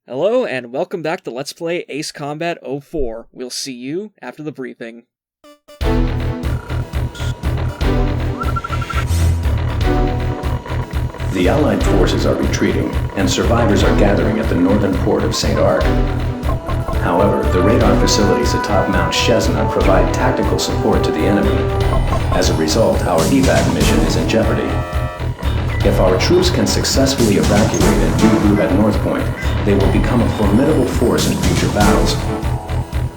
Hello, and welcome back to Let's Play Ace Combat 04. We'll see you after the briefing. The Allied forces are retreating, and survivors are gathering at the northern port of St. Arc. However, the radar facilities atop Mount Shezna provide tactical support to the enemy. As a result, our evac mission is in jeopardy. If our troops can successfully evacuate and regroup at North Point, they will become a formidable force in future battles.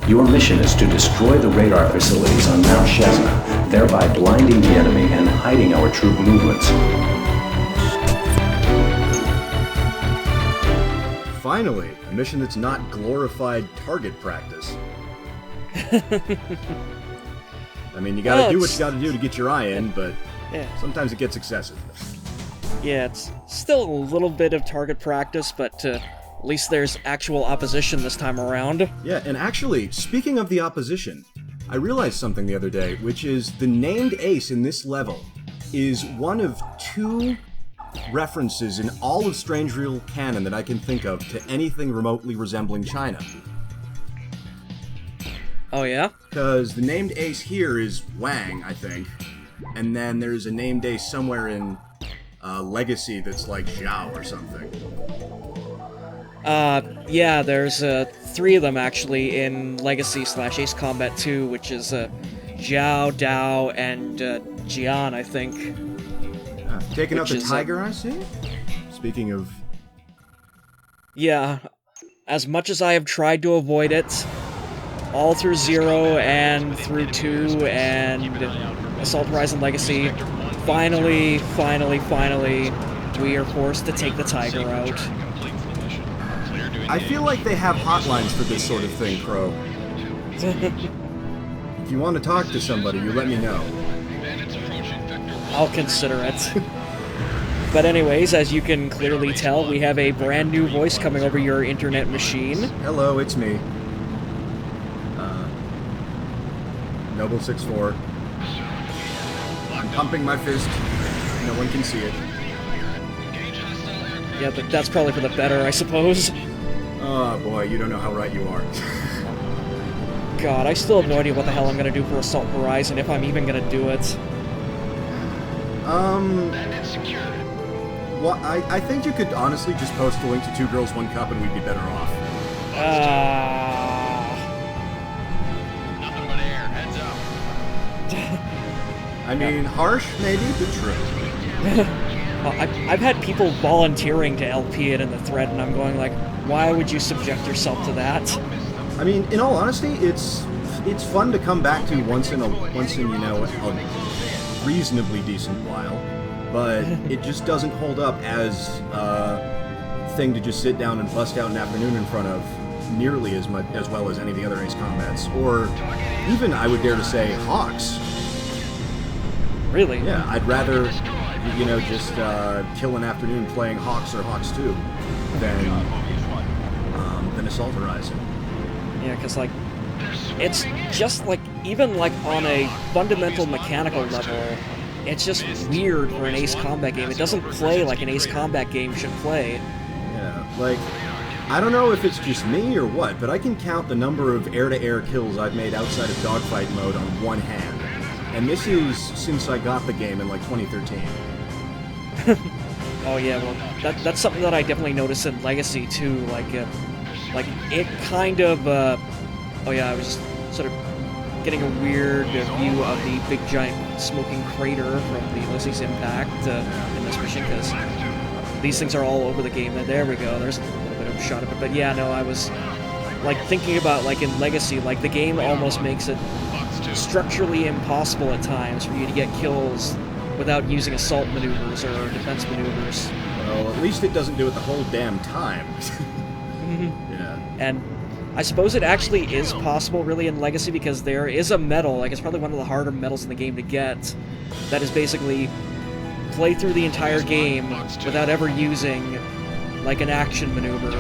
Your mission is to destroy the radar facilities on Mount Shezna, thereby blinding the enemy and hiding our troop movements. Finally, a mission that's not glorified target practice. I mean, you gotta do what you gotta do to get your eye in, but sometimes it gets excessive. Yeah, it's still a little bit of target practice, but at least there's actual opposition this time around. Yeah, and actually, speaking of the opposition, I realized something the other day, which is the named ace in this level is one of two references in all of Strange Real canon that I can think of to anything remotely resembling China. Oh yeah? Because the named ace here is Wang, I think, and then there's a named ace somewhere in Legacy that's like Zhao or something. Yeah, there's three of them actually in Legacy / Ace Combat 2, which is Zhao, Dao, and Jian, I think. Taking out the tiger, I see? Speaking of... Yeah, as much as I have tried to avoid it, all through 0 and through 2 and Assault Horizon Legacy, finally, we are forced to take the tiger out. I feel like they have hotlines for this sort of thing, Crow. If you want to talk to somebody, you let me know. I'll consider it. But anyways, as you can clearly tell, we have a brand new voice coming over your internet machine. Hello, it's me. NobleSixFour. I'm pumping my fist. No one can see it. Yeah, but that's probably for the better, I suppose. Oh boy, you don't know how right you are. God, I still have no idea what the hell I'm gonna do for Assault Horizon, if I'm even gonna do it. Well, I think you could honestly just post a link to 2 Girls, 1 Cup and we'd be better off. Nothing but air, heads up. I mean, harsh, maybe, but true. I've had people volunteering to LP it in the thread, and I'm going like, why would you subject yourself to that? I mean, in all honesty, it's fun to come back to once in you know a reasonably decent while, but it just doesn't hold up as a thing to just sit down and bust out an afternoon in front of nearly as well as any of the other Ace Combats, or even I would dare to say Hawks. Really? Yeah, I'd rather, you know, just kill an afternoon playing Hawks or Hawks 2 than Assault Horizon. Yeah, because, like, it's just, like, even, like, on a fundamental mechanical level, it's just weird for an Ace Combat game. It doesn't play like an Ace Combat game should play. Yeah, like, I don't know if it's just me or what, but I can count the number of air-to-air kills I've made outside of dogfight mode on one hand. And this is since I got the game in, like, 2013. Oh yeah, well, that's something that I definitely noticed in Legacy too. Like it kind of. Oh yeah, I was just sort of getting a weird view of the big giant smoking crater from the Ulysses Impact in this mission, because these things are all over the game. And there we go. There's a little bit of a shot of it, but yeah, no, I was like thinking about like in Legacy, like the game almost makes it structurally impossible at times for you to get kills without using assault maneuvers or defense maneuvers. Well, at least it doesn't do it the whole damn time. Yeah. And I suppose it actually is possible, really, in Legacy, because there is a medal, like it's probably one of the harder medals in the game to get, that is basically play through the entire game without ever using, like, an action maneuver.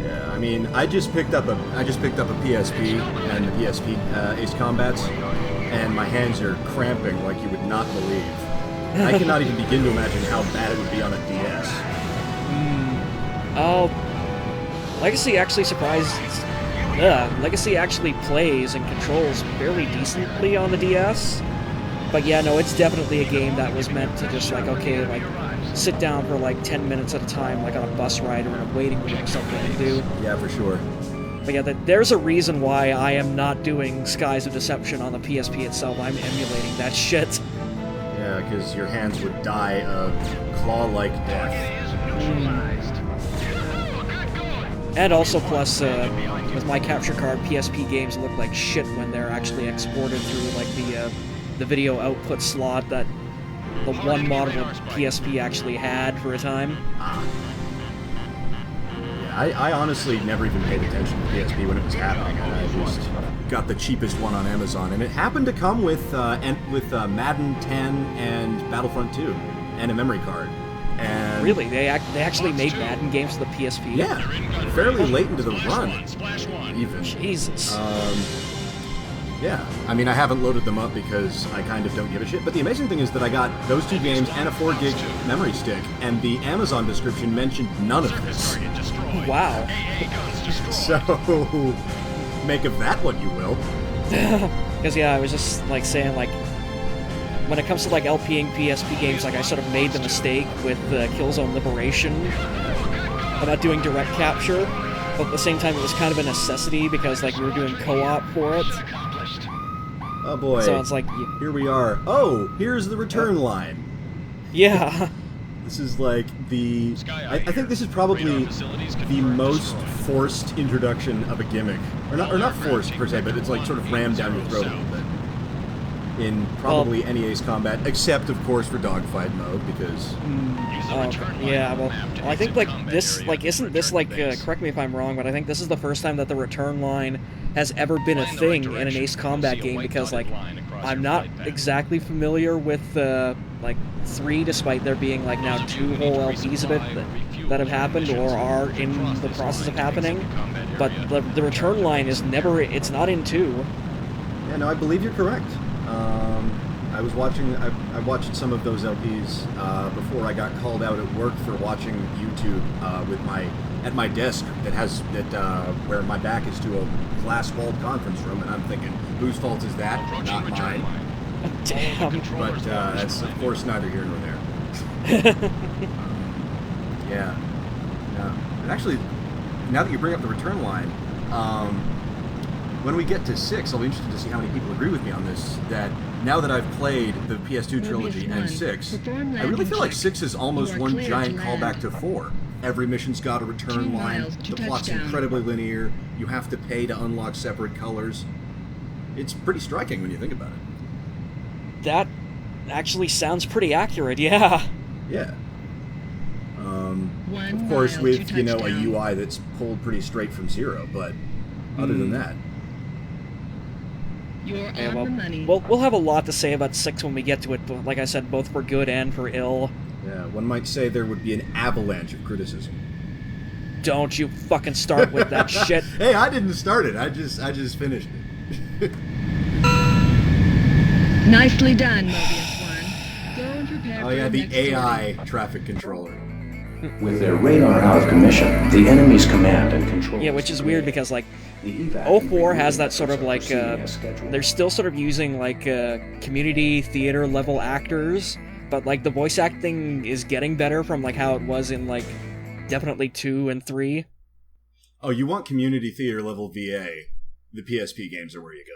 Yeah, I mean, I just picked up a PSP and the PSP Ace Combats, and my hands are cramping like you would not believe. I cannot even begin to imagine how bad it would be on a DS. Oh, Legacy actually Legacy actually plays and controls fairly decently on the DS. But yeah, no, it's definitely a game that was meant to just like, okay, like, sit down for like 10 minutes at a time, like on a bus ride or in a waiting room or something to do. Yeah, for sure. But yeah, there's a reason why I am not doing Skies of Deception on the PSP itself. I'm emulating that shit. Yeah, because your hands would die of claw-like death. And also, plus, with my capture card, PSP games look like shit when they're actually exported through like the video output slot that the one model of PSP actually had for a time. Yeah, I honestly never even paid attention to PSP when it was happening. I just got the cheapest one on Amazon, and it happened to come with Madden 10 and Battlefront 2 and a memory card. And really, they actually made Madden games for the PSP. Yeah, fairly late into the run, even. Jesus. Yeah, I mean, I haven't loaded them up because I kind of don't give a shit, but the amazing thing is that I got those 2 games and a 4 gig memory stick, and the Amazon description mentioned none of this. Wow. So, make of that what you will. Because, yeah, I was just, like, saying, like, when it comes to, like, LPing PSP games, like, I sort of made the mistake with Killzone Liberation about doing direct capture, but at the same time it was kind of a necessity because, like, we were doing co-op for it. Oh boy. So it's like... Here we are. Oh, here's the return line. Yeah. This is like the... I think this is probably the most forced introduction of a gimmick. Or not forced, per se, but it's like sort of rammed down your throat a little bit. In probably any Ace Combat, except, of course, for dogfight mode, because... yeah, well, I think, like, this, like, isn't this, like, correct me if I'm wrong, but I think this is the first time that the return line has ever been a thing in an Ace Combat game, because, like, I'm not exactly familiar with, like, 3, despite there being, like, now 2 whole LPs of it that have happened or are in the process of happening, but the return line is never, it's not in 2. Yeah, no, I believe you're correct. I was watching. I watched some of those LPs before I got called out at work for watching YouTube at my desk where my back is to a glass-walled conference room, and I'm thinking, whose fault is that? Not mine. Damn. But that's of course neither here nor there. Yeah. And actually, now that you bring up the return line, when we get to 6, I'll be interested to see how many people agree with me on this, that now that I've played the PS2 trilogy and 6, I really feel like 6 is almost one giant callback to 4. Every mission's got a return line, the plot's incredibly linear, you have to pay to unlock separate colors. It's pretty striking when you think about it. That actually sounds pretty accurate, yeah. Yeah. Of course, with, you know, a UI that's pulled pretty straight from 0, but other than that... You're on the money. Well, we'll have a lot to say about 6 when we get to it, but like I said, both for good and for ill. Yeah, one might say there would be an avalanche of criticism. Don't you fucking start with that shit. Hey, I didn't start it. I just finished it. Nicely done, Mobius 1. Go and prepare Oh for yeah, the the next AI story. traffic controller. With their radar out of commission, the enemy's command and control... Yeah, which is weird because, like, The evac 04 has that sort of, like, proceeding as scheduled. they're still sort of using, like, community theater level actors, but, like, the voice acting is getting better from, like, how it was in, like, definitely 2 and 3. Oh, you want community theater level VA? The PSP games are where you go.